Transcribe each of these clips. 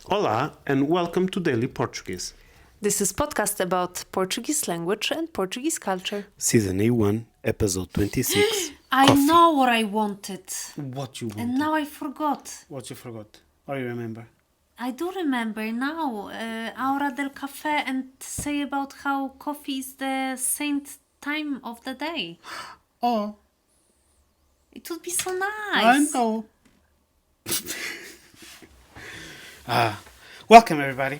Olá and welcome to Daily Portuguese. This is podcast about Portuguese language and Portuguese culture. Season A1, episode 26. I Coffee. know what I wanted. What you want? And now I forgot. What you forgot? Or you remember? I do remember now. Hora del café and say about how coffee is the saint time of the day. Oh, It would be so I nice. know. Welcome everybody.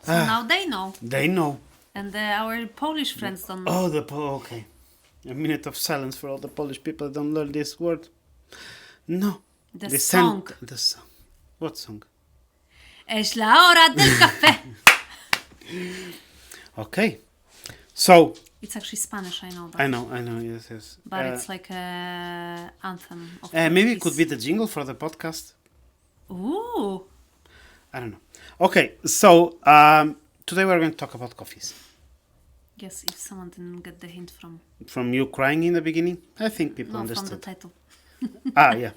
So now they know. They know. And our Polish friends don't know. Oh, okay. A minute of silence for all the Polish people that don't learn this word. No. The song. The song. What song? Es la hora del café. Okay. So, It's actually Spanish, I know that. I know, yes. But it's like a anthem of Maybe it Portuguese. could be the jingle for the podcast. Ooh. I don't know. Okay, so today we're going to talk about coffees. Yes, if someone didn't get the hint from From you crying in the beginning, I think people from the understood. title. Yeah.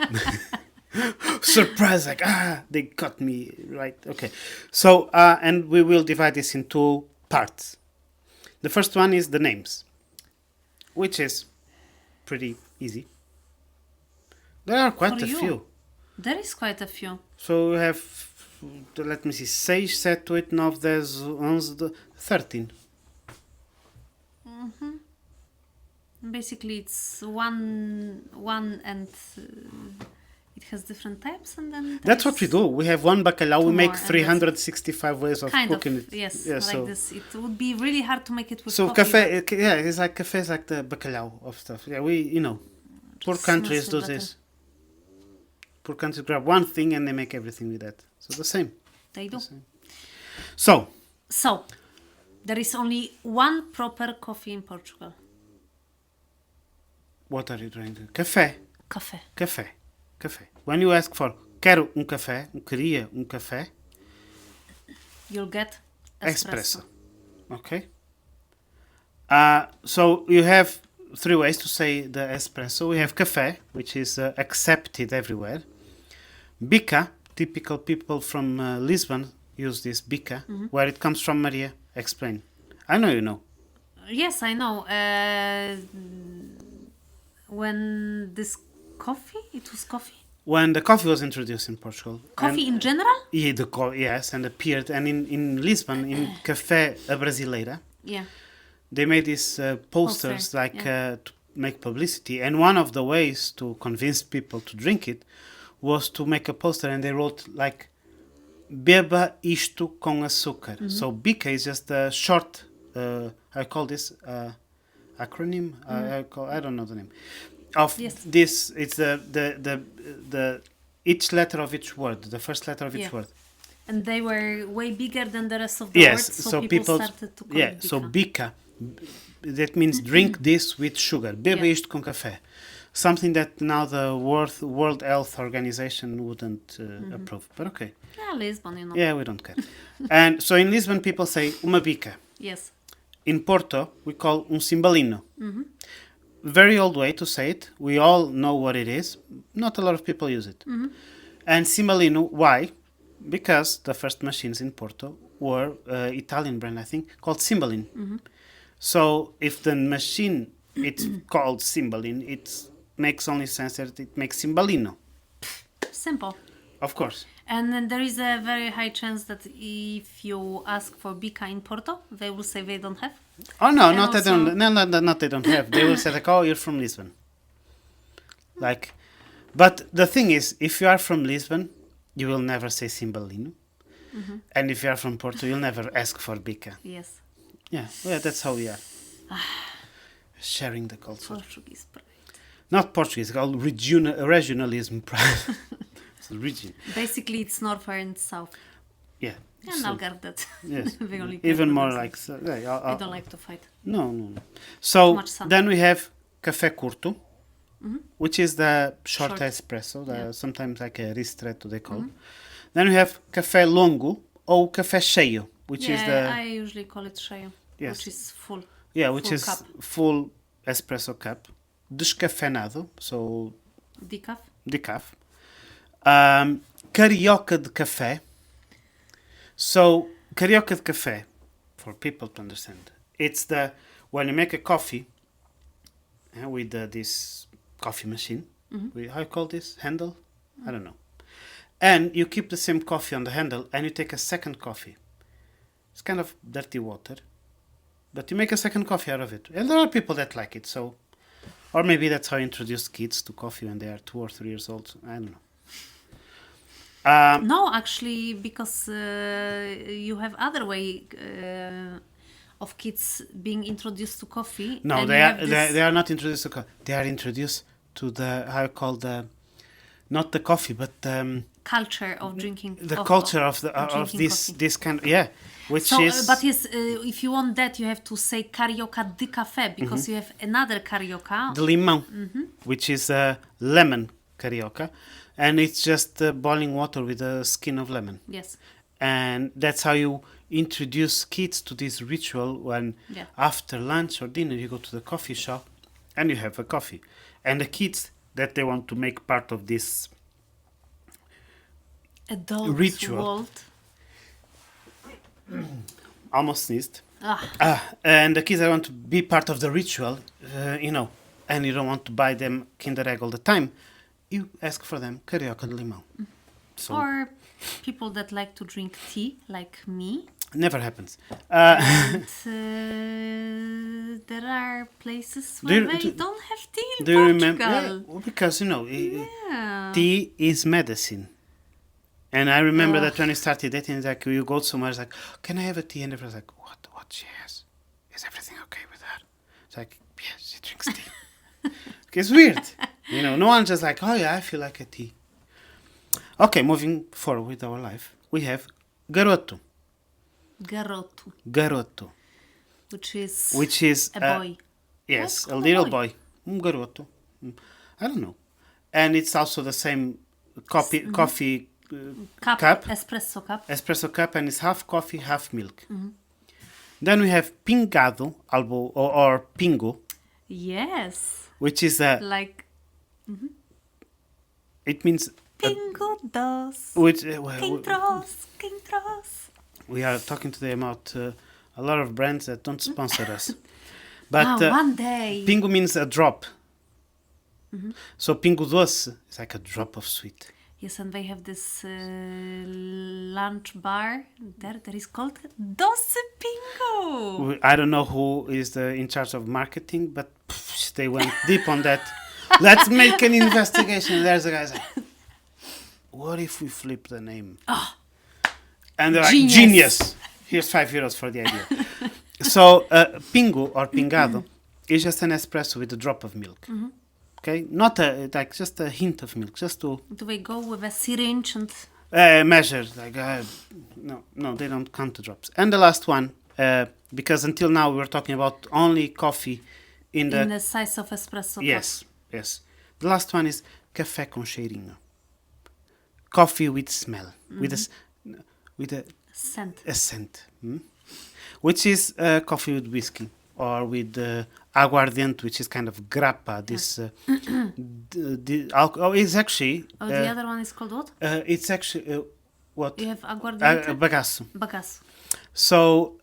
Surprise, they got me right. Okay. So, and we will divide this in two parts. The first one is the names, which is pretty easy. There are quite For a you. few. There is quite a few. So we have, let me see, 6, 7, 8, 9, 10, 11, 13. Basically, it's one and it has different types, and then That's what we there's do. We have one bacalhau, we two make more, and 365 ways of kind cooking of it. yes, Yeah, like so, this. It would be really hard to make it with so coffee. cafe, yeah, it's like cafes like the bacalhau of stuff. Yeah, poor Just countries smells do better. this. Poor countries grab one thing and they make everything with that. So the same. They do. So, So, there is only one proper coffee in Portugal. what are you trying to do? Café. Café. Café. Café. When you ask for quero café, queria café, You'll get espresso. Okay. So you have 3 ways to say the espresso. We have café, which is accepted everywhere. Bica, typical people from Lisbon use this bica. Where it comes from, Maria? Explain. I know you know. Yes, I know. When this coffee, it was coffee. When the coffee was introduced in Portugal. Coffee and, in general? Yeah, yes, and appeared. And in Lisbon, in Café a Brasileira, Yeah. they made these posters to make publicity. And one of the ways to convince people to drink it was to make a poster, and they wrote like beba isto com açúcar. So bica is just a short, I call this acronym. I don't know the name of Yes. this. It's the each letter of each word, the first letter of each Yeah. word. And they were way bigger than the rest of the Yes, words, so people started to call it so bica. bica, that means drink this with sugar. Beba Yeah. isto com café. Something that now the World Health Organization wouldn't approve. But okay. Yeah, Lisbon, you know. Yeah, we don't care. And so in Lisbon, people say uma bica. Yes. In Porto, we call cimbalino. Very old way to say it. We all know what it is. Not a lot of people use it. And cimbalino, why? Because the first machines in Porto were Italian brand, I think, called Cimbalin. So if the machine it's called Cimbalin, it makes only sense that it makes cimbalino, Simple. of course. And then there is a very high chance that if you ask for bica in Porto, they will say they don't have. Oh no, And not that they also- don't. No, not they don't have. They will say like, "Oh, you're from Lisbon." Like, but the thing is, if you are from Lisbon, you will never say cimbalino, and if you are from Porto, you'll never ask for bica. Yes. Yeah, well, that's how we are. Sharing the culture. Portuguese pride. Not Portuguese, it's called regionalism. It's a region. Basically, it's north and south. Yeah. And so- Algarve. yes. They only care Even for more themselves. like. So, yeah, They don't like to fight. No. So Too much sun. then we have café curto, which is the short Short. espresso, Yeah. sometimes like a ristretto they call. Then we have café longo or café cheio, which is the I usually call it cheio, Yes. which is full. which full is cup. full espresso cup, descafeinado, so Decaf. decaf. Carioca de café, So karaoke cafe, for people to understand, it's the when you make a coffee with this coffee machine. How you call this handle? I don't know. And you keep the same coffee on the handle, and you take a second coffee. It's kind of dirty water, but you make a second coffee out of it. And there are people that like it. So, or maybe that's how you introduce kids to coffee when they are 2 or 3 years old. I don't know. No, actually, because you have other way of kids being introduced to coffee. No, and they you are have this they are not introduced to coffee. They are introduced to the how you call not the coffee, but culture of drinking. the culture of drinking this coffee. this kind which So, is but yes, if you want that, you have to say carioca de café because you have another carioca. the limão, which is lemon carioca, and it's just boiling water with the skin of lemon. Yes. And that's how you introduce kids to this ritual when Yeah. after lunch or dinner you go to the coffee shop and you have a coffee. And the kids that they want to make part of this Adult Ritual. world. almost sneezed. Ah, And the kids that want to be part of the ritual, and you don't want to buy them Kinder Egg all the time, you ask for them carioca de limão. So or people that like to drink tea, like me. never happens. And there are places Do where you- they do- don't have tea in Do you remember? Portugal. Yeah, well, because Yeah. tea is medicine. And I remember Ugh. that when we started dating, it's like you go somewhere, it's like, can I have a tea? And everyone's like, what she has? Is everything okay with her? It's like, yeah, she drinks tea. It's weird. No one's just like, oh yeah, I feel like a tea. Okay, moving forward with our life, we have garoto. Garoto, Garoto, which is which is a boy. yes, Let's a call a little boy. boy. Garoto. I don't know. And it's also the same coffee cup. Espresso cup. And it's half coffee, half milk. Then we have pingado, or pingo, Yes. which is Like it means Pingo dos. which Quintros. we are talking today about a lot of brands that don't sponsor us. But One day. pingo means a drop. So pingo doce is like a drop of sweet. Yes, and they have this lunch bar there that is called Doce Pingo. I don't know who is in charge of marketing, but they went deep on that. Let's make an investigation. There's a guy like, what if we flip the name? And they're like, genius. Here's €5 for the idea. So pingo or pingado is just an espresso with a drop of milk. Okay, not just a hint of milk, just to Do they go with a syringe and measure. Like no, they don't count the drops. And the last one, because until now we were talking about only coffee in the size of espresso cup? yes. The last one is café com cheirinho. Coffee with smell, with a Scent. which is coffee with whiskey or with aguardiente, which is kind of grappa. This the alcohol is actually. The other one is called what? It's actually what? You have aguardiente? Bagaço. So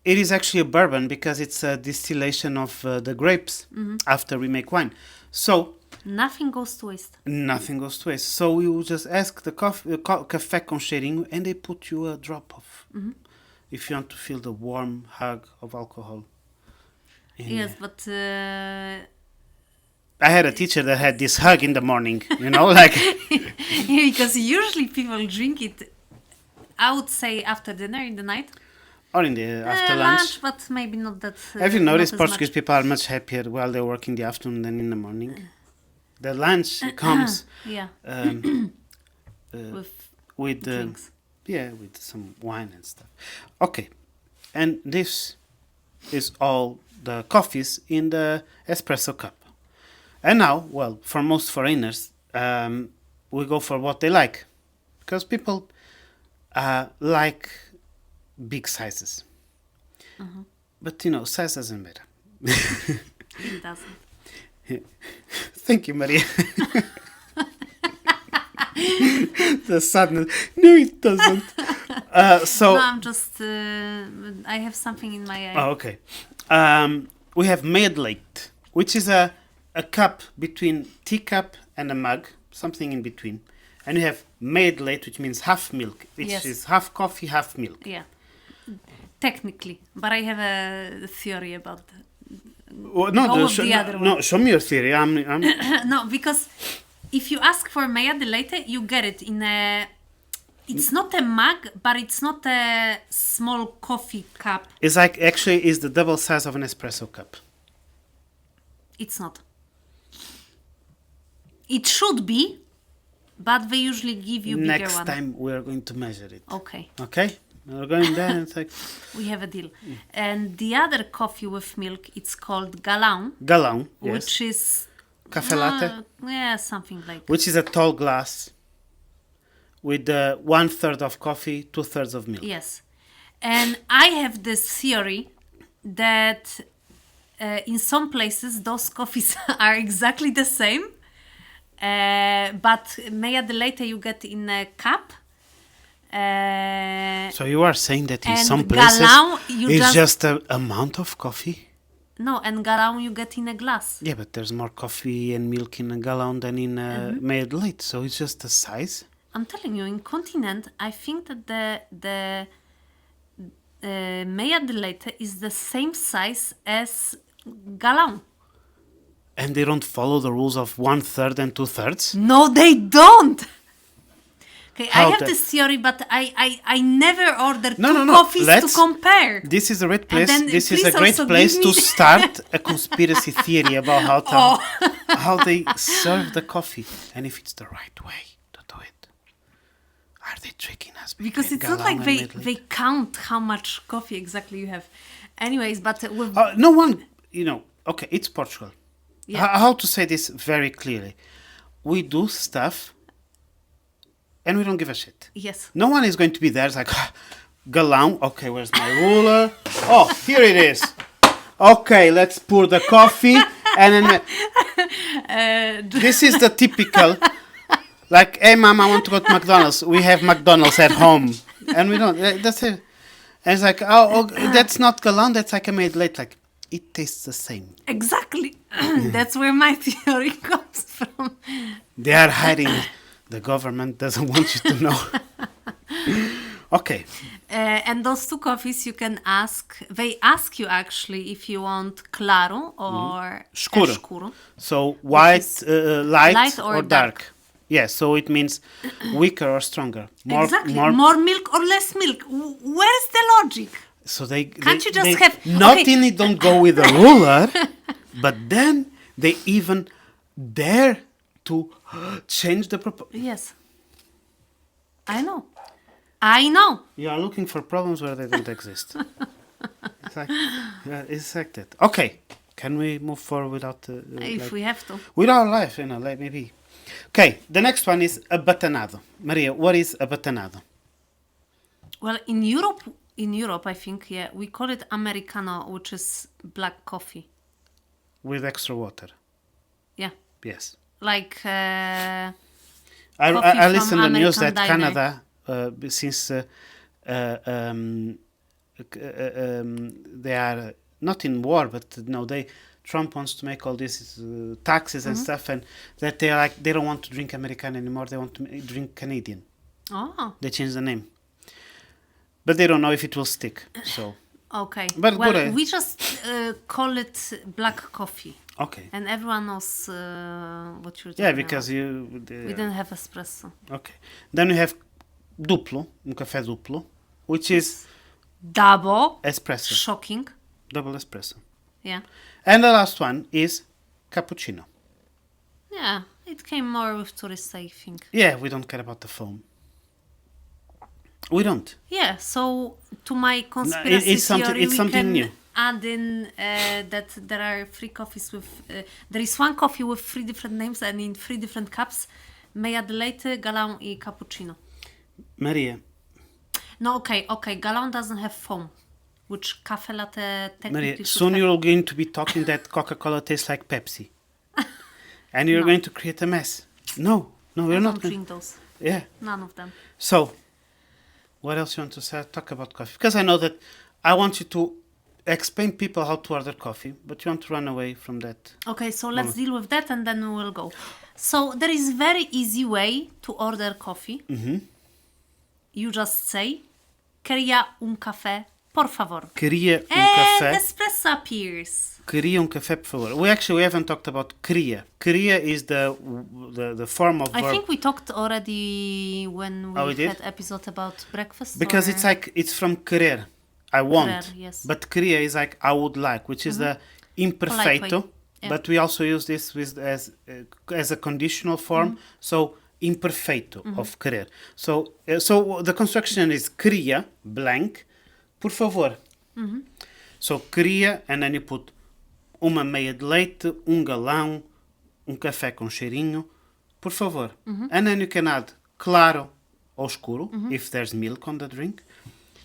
it is actually a bourbon because it's a distillation of the grapes after we make wine. So Nothing goes to waste. nothing goes to waste. So you just ask the café com cheirinho, and they put you a drop of. If you want to feel the warm hug of alcohol. Yes, but I had a teacher that had this hug in the morning, like because usually people drink it, I would say after dinner in the night. or in the after lunch. But maybe not that. Have you not noticed as Portuguese much. people are much happier while they work in the afternoon than in the morning? The lunch comes Yeah, with with drinks. with some wine and stuff. Okay, and this is all the coffees in the espresso cup. And now, well, for most foreigners, we go for what they like, because people like big sizes. But size doesn't matter. It doesn't. Thank you, Maria. The sadness. No, it doesn't. So No, I'm just. I have something in my eye. oh, okay. We have made late, which is a cup between teacup and a mug, something in between. And you have made late, which means half milk, which Yes. is half coffee, half milk. Yeah. Technically, but I have a theory about that. Well, no, Go with the other no, one. show me your theory. I'm No, because if you ask for meia de leite, you get it in a. It's not a mug, but it's not a small coffee cup. It's like actually is the double size of an espresso cup. It's not. It should be, but they usually give you bigger Next one. time we are going to measure it. Okay, Okay, we're going there and it's like we have a deal. And the other coffee with milk, it's called galão, gallon, yes, which is cafe latte, yeah, something like. which is a tall glass with 1/3 of coffee, 2/3 of milk. Yes. And I have this theory that in some places those coffees are exactly the same, but meia de leite you get in a cup. So you are saying that in And some places galão, you it's just- just a amount of coffee? No, and galão you get in a glass. Yeah, but there's more coffee and milk in a gallon than in a made late, so it's just the size. I'm telling you, in continent, I think that the meia de leite is the same size as galão. And they don't follow the rules of 1/3 and 2/3? No, they don't. Okay, I How have the- this theory, but I never ordered No, two no, no. coffees to Let's- compare. This is a great place. then This is a please great also place give to me- start a conspiracy theory about Oh. how they serve the coffee and if it's the right way to do it. Are they tricking us? Because between it's not Galão like and they, made late? they count how much coffee exactly you have. Anyways, but with No one, okay, it's Portugal. Yeah. How to say this very clearly? We do stuff and we don't give a shit. yes, No one is going to be there. It's like, galão, okay, where's my ruler? Oh, here it is. Okay, let's pour the coffee. And then this is the typical, like, hey, mom, I want to go to McDonald's. We have McDonald's at home. And we don't, that's it. And it's like, oh, that's not galão, that's like a made late. Like, it tastes the same. exactly. That's where my theory comes from. They are hiding it. The government doesn't want you to know. Okay. And those two coffees you can ask. They ask you actually if you want claro or Escuro. escuro. So white, is light, light or or dark. Yeah, so it means weaker or stronger. Exactly. More milk or less milk. Where's the logic? So they Can't you just they have- not okay. only don't go with a ruler, but then they even dare to change the proportion. Yes. I know. I know. You are looking for problems where they don't exist. It's like that. Okay, can we move forward without If we have to. with our life? Like maybe. Okay, the next one is abatanado. Maria, what is abatanado? Well, in Europe, I think, yeah, we call it Americano, which is black coffee. With extra water. Yeah. Yes. Like, I Coffee listened from to news that American diner. Canada, since they are not in war, but no, Trump wants to make all these taxes and stuff, and that they don't want to drink American anymore. They want to drink Canadian. oh, They changed the name, but they don't know if it will stick. So okay. But well, good, we just call it black coffee. okay, And everyone knows what you're talking yeah, because about. We don't have espresso. okay. Then we have duplo, café duplo, which is Double. espresso, Shocking. double espresso. Yeah. And the last one is cappuccino. Yeah. It came more with tourists, I think. Yeah, we don't care about the foam. We don't. Yeah. So to my conspiracy it's something- theory, it's we something can new. add in that there are 3 coffees with. There is one coffee with 3 different names and in 3 different cups: meia de leite, galão, and cappuccino. Maria, No, okay. Galão doesn't have foam, which cafe latte technically Maria, should soon have. you're going to be talking that Coca-Cola tastes like Pepsi. And you're going to create a mess. No, I we're don't not. drink those. Yeah. None of them. So, What else you want to say? Talk about coffee. Because I know that I want you to explain people how to order coffee, but you want to run away from that. Okay, so let's deal with that and then we will go. So there is very easy way to order coffee. You just say, queria un café, por favor. Queria And café. espresso appears. Queria café, por favor. We haven't talked about queria. Queria is the form of verb. I think we talked already when we did? had episode about breakfast. Because it's from querer. I want. Querer, yes. But queria is like I would like, which is the imperfeito. Yeah. But we also use this as a conditional form. So imperfeito of querer. So the construction is queria blank, por favor. So queria, and then you put uma meia de leite, galão, café com cheirinho, por favor. And then you can add claro ou escuro, if there's milk on the drink.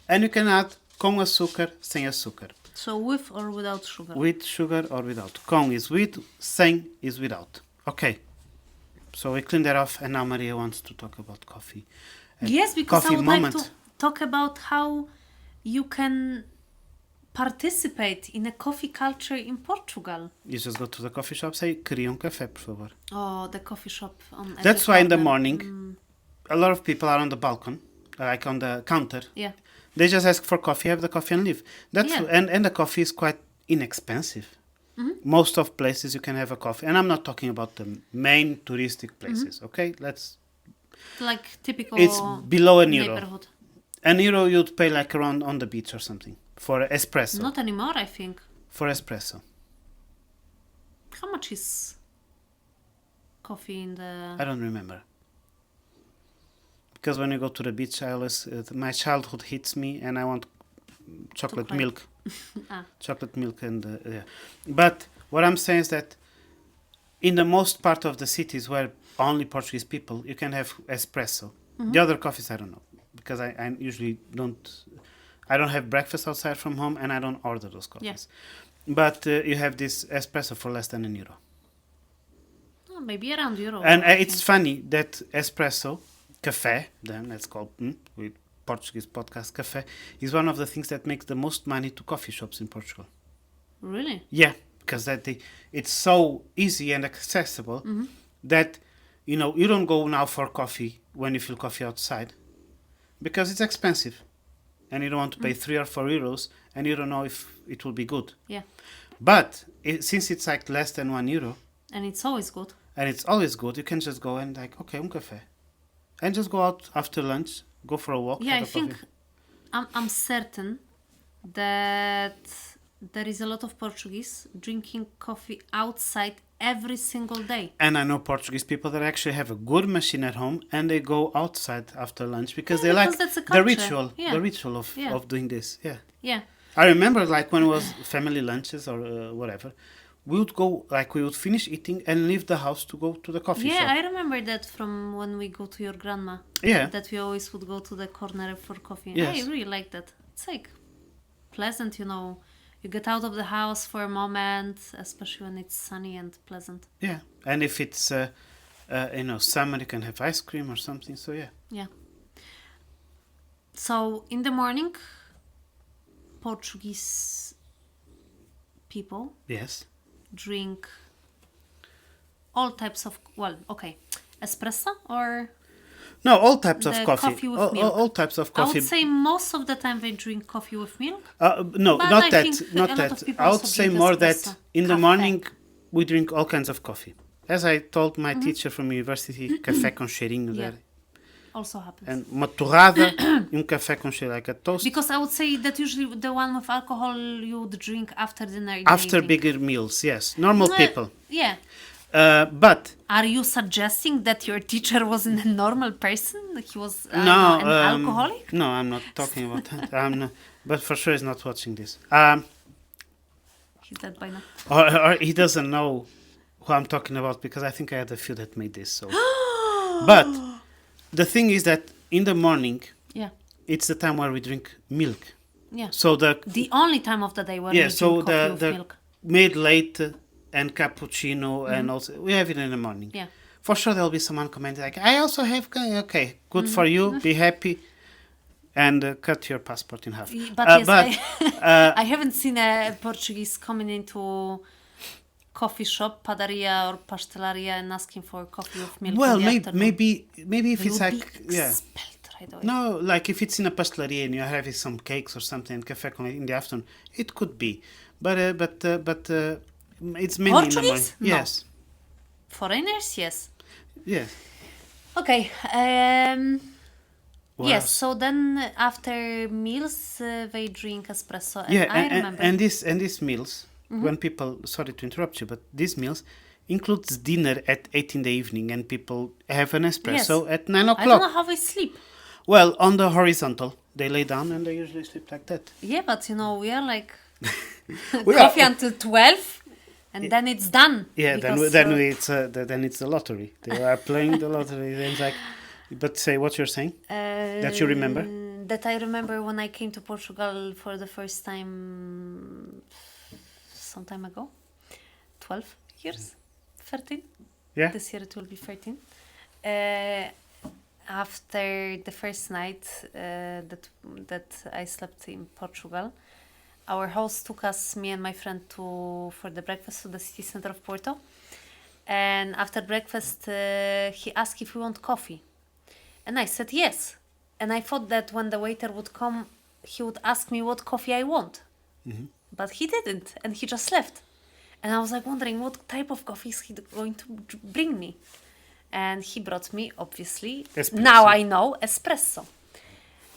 And you can add com açúcar, sem açúcar. So with or without sugar? With sugar or without. Com is with, sem is without. Okay. So we cleaned that off, and now Maria wants to talk about coffee. Yes, because coffee I would moment. like to talk about how you can participate in a coffee culture in Portugal. You just go to the coffee shop, say, queria café, por favor. Oh, the coffee shop. At That's the why in the corner. morning, a lot of people are on the balcony, like on the counter. Yeah. They just ask for coffee, have the coffee and leave. And the coffee is quite inexpensive. Most of places you can have a coffee. And I'm not talking about the main touristic places, okay? Like typical It's below €1. neighborhood. €1 you'd pay like around on the beach or something for espresso. Not anymore, I think. For espresso. How much is coffee in the... I don't remember. Because when you go to the beach, I always my childhood hits me, and I want chocolate cry. milk, chocolate milk, and yeah. But what I'm saying is that in the most part of the cities where only Portuguese people, you can have espresso. The other coffees, I don't know, because I usually don't. I don't have breakfast outside from home, and I don't order those coffees. But you have this espresso for less than €1. Oh, maybe around euro. And I it's think. funny that espresso, café, then let's call with Portuguese podcast café, is one of the things that makes the most money to coffee shops in Portugal. Really? Yeah, because it's so easy and accessible that you don't go now for coffee when you feel coffee outside because it's expensive and you don't want to pay €3 or €4 and you don't know if it will be good. Yeah. But since it's like less than €1 And it's always good. and it's always good, you can just go and like, okay, café. And just go out after lunch, go for a walk. Yeah, I have a think coffee. I'm certain that there is a lot of Portuguese drinking coffee outside every single day. And I know Portuguese people that actually have a good machine at home and they go outside after lunch because Yeah, they because like that's a the culture. ritual of doing this. Yeah. Yeah. I remember like when it was family lunches or whatever, we would finish eating and leave the house to go to the coffee Yeah, shop. I remember that from when we go to your grandma. Yeah. That we always would go to the corner for coffee. Yes. I really like that. It's like pleasant, You get out of the house for a moment, especially when it's sunny and pleasant. Yeah. And if it's summer, you can have ice cream or something. So yeah. Yeah. So in the morning, Portuguese people Yes. drink all types of espresso or No, all types of The coffee. coffee with milk. All types of I coffee. would say most of the time they drink coffee with milk. No, But not I that. think Not a lot that. of people I would also say drink more espresso. that in the Café. morning we drink all kinds of coffee. As I told my Mm-hmm. teacher from university, café com cheirinho Yeah. there. Also happens. And uma torrada e café com cheiro, like a toast. Because I would say that usually the one with alcohol you would drink after dinner. In After the evening. bigger meals, yes. Normal people. Yeah. But Are you suggesting that your teacher wasn't a normal person? He was an no, alcoholic? no, I'm not talking about that. I'm not, but for sure he's not watching this. He's dead by now. Or he doesn't know who I'm talking about because I think I had a few that made this. So, but the thing is that in the morning, Yeah. it's the time where we drink milk. Yeah. So The only time of the day when yeah, we so drink coffee with the milk. made late and cappuccino and also we have it in the morning. Yeah. For sure, there'll be someone commenting like, "I also have." Okay, good for you. Be happy. and cut your passport in half. But yes, I haven't seen a Portuguese coming into coffee shop, padaria or pastelaria, and asking for coffee with milk. Well, in the afternoon. maybe if They it's would like be yeah. expelled right away. No, like if it's in a pastelaria and you're having some cakes or something, cafe in the afternoon, it could be. But it's mainly in the morning. Portuguese? No. Yes. Foreigners, yes. Yes. Okay. What Yes. else? So then after meals, they drink espresso, and Yeah, I remember. and these meals, when people, sorry to interrupt you, but these meals includes dinner at 8 in the evening and people have an espresso Yes. at 9 I don't know o'clock. how they sleep. Well, on the horizontal, they lay down and they usually sleep like that. Yeah, but we are like We coffee are- until 12, and then it's done. Yeah, Because, then it's the lottery. They are playing the lottery. Then it's like, but say what you're saying. That you remember? That I remember when I came to Portugal for the first time some time ago. 12 years? 13? Yeah. This year it will be 13. After the first night that I slept in Portugal, our host took us, me and my friend, for the breakfast to the city center of Porto. And after breakfast, he asked if we want coffee. And I said yes. And I thought that when the waiter would come, he would ask me what coffee I want. But he didn't. And he just left. And I was like wondering what type of coffee is he going to bring me. And he brought me, obviously, Espresso. now I know, espresso.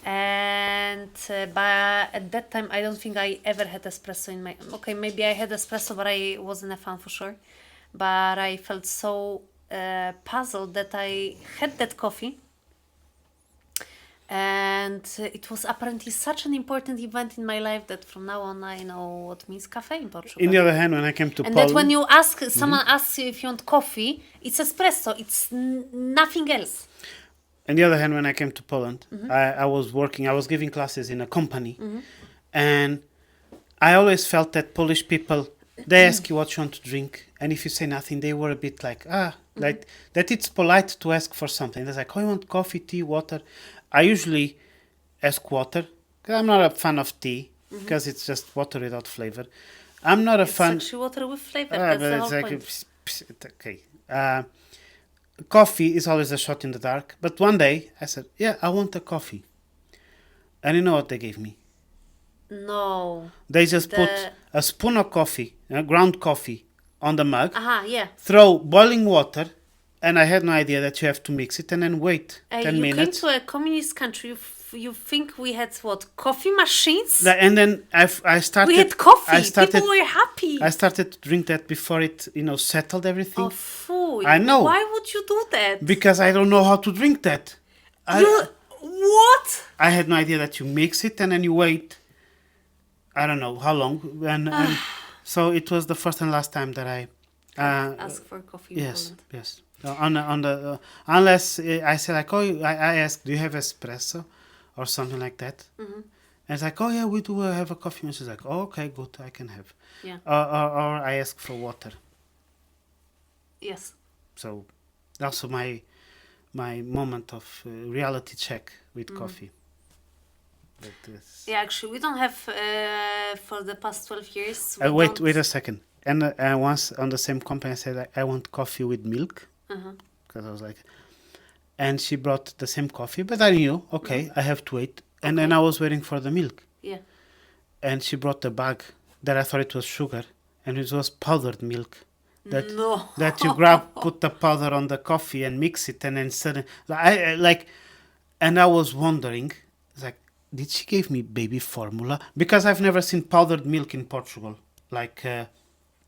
And but at that time, I don't think I ever had espresso in my... Okay, maybe I had espresso, but I wasn't a fan for sure. But I felt so puzzled that I had that coffee. And it was apparently such an important event in my life that from now on I know what means cafe in Portugal. On the other hand, when I came to And Poland, that when you ask, someone asks you if you want coffee, it's espresso, it's nothing else. on the other hand, when I came to Poland, I was giving classes in a company, and I always felt that Polish people, they ask you what you want to drink, and if you say nothing, they were a bit like, like that it's polite to ask for something. They're like, oh, you want coffee, tea, water? I usually ask water, because I'm not a fan of tea, because it's just water without flavor. I'm not a It's fan... actually water with flavor, that's but the it's whole like point. okay. Coffee is always a shot in the dark. But one day I said, "Yeah, I want a coffee," and you know what they gave me? No. They just put The- a spoon of coffee, ground coffee, on the mug, Aha, yeah. throw boiling water, and I had no idea that you have to mix it and then wait 10 You minutes. came to a communist country, you think we had what, coffee machines? And then I started. We had coffee, I started. people were happy. I started to drink that before it, settled everything. Oh, fool. I know. Why would you do that? Because I don't know how to drink that. What? I had no idea that you mix it and then you wait. I don't know how long, and so it was the first and last time that I. Ask for coffee in Yes, Poland. yes. On the unless I say like, oh, I ask, do you have espresso, or something like that? And it's like, oh yeah, we do have a coffee. And she's like, oh, okay, good, I can have. Yeah. Or I ask for water. Yes. So, also my moment of reality check with coffee. But this- Yeah, actually, we don't have, for the past 12 years... wait a second. And once on the same company, I said, I want coffee with milk. Because I was like... And she brought the same coffee, but I knew, okay, I have to wait. And then I was waiting for the milk. Yeah. And she brought a bag that I thought it was sugar. And it was powdered milk. No. That you put the powder on the coffee and mix it. And then suddenly... And I was wondering, like, did she give me baby formula? Because I've never seen powdered milk in Portugal. Like...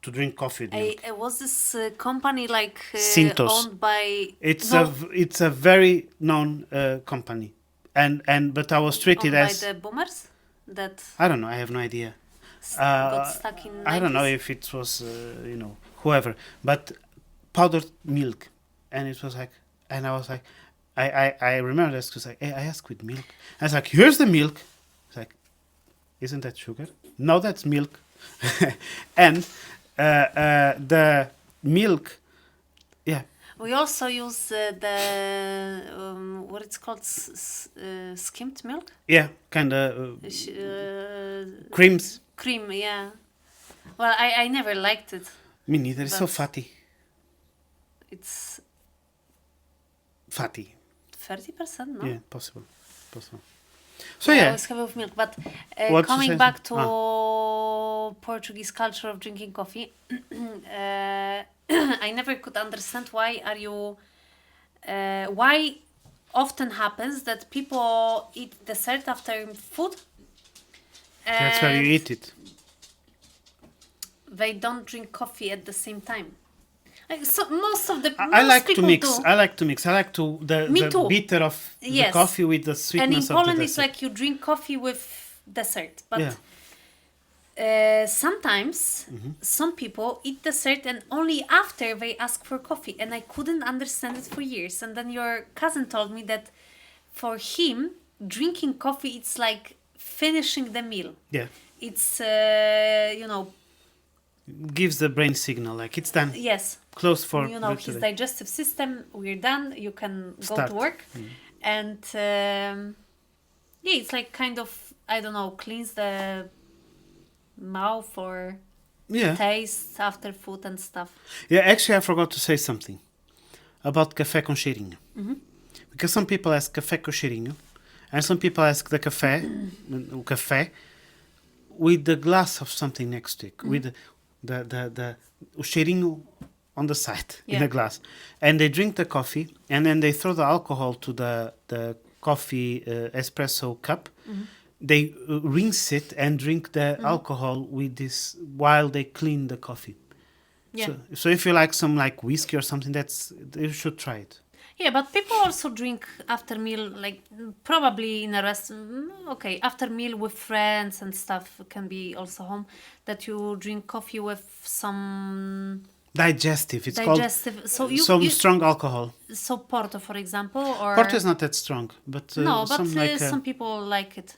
to drink coffee with milk. Was this company like Cintos. owned by... It's a very known company, but I was treated owned as by the boomers that I don't know. I have no idea. got stuck in I don't know 90s? if it was whoever, but powdered milk, and it was like, and I was like, I remember this because I asked with milk. I was like, here's the milk. It's like, isn't that sugar? No, that's milk, and. The milk, yeah. We also use the what it's called skimmed milk. Yeah, kind of Uh, creams. cream, yeah. Well, I never liked it. Me neither. It's so But- fatty. It's Fatty. 30%, no? Yeah, possible. So I yeah. always have it with milk. But What you coming say? back to Portuguese culture of drinking coffee, I never could understand why often happens that people eat dessert after food. That's where you and eat it. They don't drink coffee at the same time. Like, so most of the I most like to people mix. do. I like to mix. I like to Me the too. bitter of the Yes. coffee with the And sweetness in of Poland, the it's dessert. like you drink coffee with dessert. But Yeah. sometimes some people eat dessert and only after they ask for coffee. And I couldn't understand it for years. And then your cousin told me that for him, drinking coffee, it's like finishing the meal. Yeah. It's, Gives the brain signal like it's done. yes. Close for His today. digestive system, we're done, you can go Start. to work. And yeah, it's like kind of, I don't know, cleans the mouth or Yeah. taste after food and stuff. Yeah, actually, I forgot to say something about café com cheirinho. Because some people ask café com cheirinho, and some people ask the café, o café, with the glass of something next to it, with the o cheirinho on the side in Yeah. a glass, and they drink the coffee, and then they throw the alcohol to the coffee espresso cup. They rinse it and drink the alcohol with this while they clean the coffee. Yeah. So if you like some like whiskey or something, you should try it. Yeah, but people also drink after meal, like probably in a okay, after meal with friends and stuff. It can be also home that you drink coffee with some Digestive. It's digestive. called So some strong alcohol. so Porto, for example, or Porto is not that strong, but no, but some like some people like it.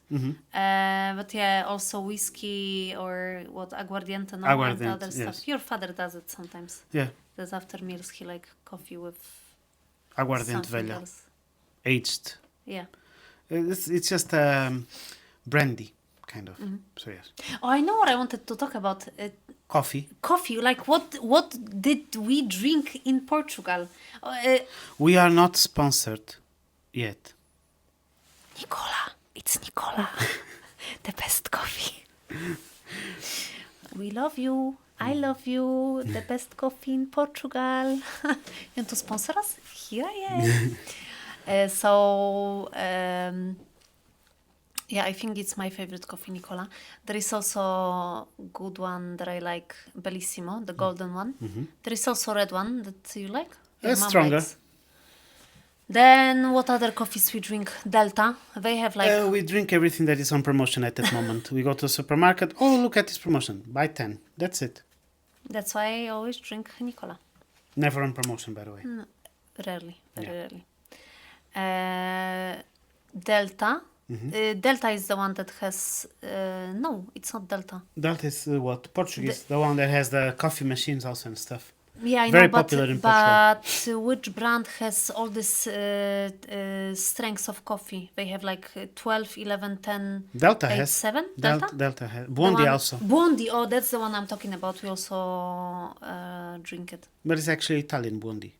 But yeah, also whiskey or what aguardiente, no, and Aguardiente, other stuff. yes. Your father does it sometimes. yeah, There's after meals he like coffee with aguardiente something velha, else. aged. Yeah. It's just brandy kind of. So yes, Oh, I know what I wanted to talk about. coffee. Coffee. Like what did we drink in Portugal? We are not sponsored yet. Nicola. It's Nicola. The best coffee. We love you. I love you. The best coffee in Portugal. You want to sponsor us? Here I am. Yeah, I think it's my favorite coffee, Nicola. There is also good one that I like, Bellissimo, the golden one. There is also red one that you like. Your It's mom stronger. likes. Then what other coffees we drink? Delta. They have like We drink everything that is on promotion at that moment. We go to a supermarket. Oh, look at this promotion. Buy 10. That's it. that's why I always drink Nicola. Never on promotion, by the way. Rarely, very Yeah. rarely. Delta. Delta is the one that has. No, it's not Delta. That is what? Portuguese. The one that has the coffee machines also and stuff. Yeah, I Very know, popular in but which brand has all this strengths of coffee? They have like 12, 11, 10, Delta 8, has. 7? Delta? Delta has. The Buondi one- also. Buondi, oh, that's the one I'm talking about. We also drink it. But it's actually Italian Buondi.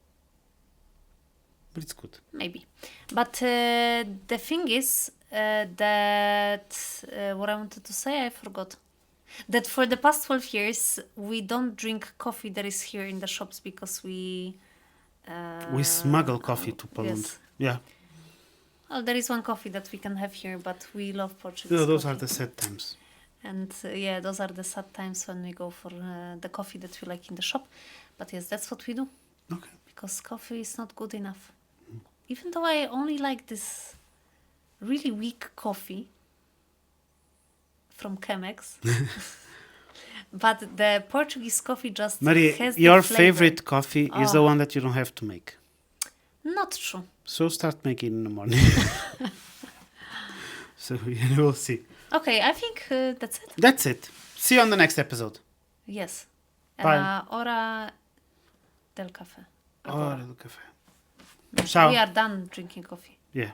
But it's good. Maybe. But the thing is that what I wanted to say, I forgot. That for the past 12 years, we don't drink coffee that is here in the shops because we smuggle coffee to Poland. Yes. Yeah. Well, there is one coffee that we can have here, but we love Portuguese Those coffee. are the sad times. And yeah, those are the sad times when we go for the coffee that we like in the shop. But yes, that's what we do. Okay. Because coffee is not good enough. Even though I only like this really weak coffee from Chemex. But the Portuguese coffee just Maria, has the your flavor. favorite coffee is the Oh. one that you don't have to make. Not true. So start making in the morning. So we'll see. Okay, I think that's it. That's it. See you on the next episode. Yes. Bye. Ora del café. Hora do café. We Tchau. are done drinking coffee. Yeah.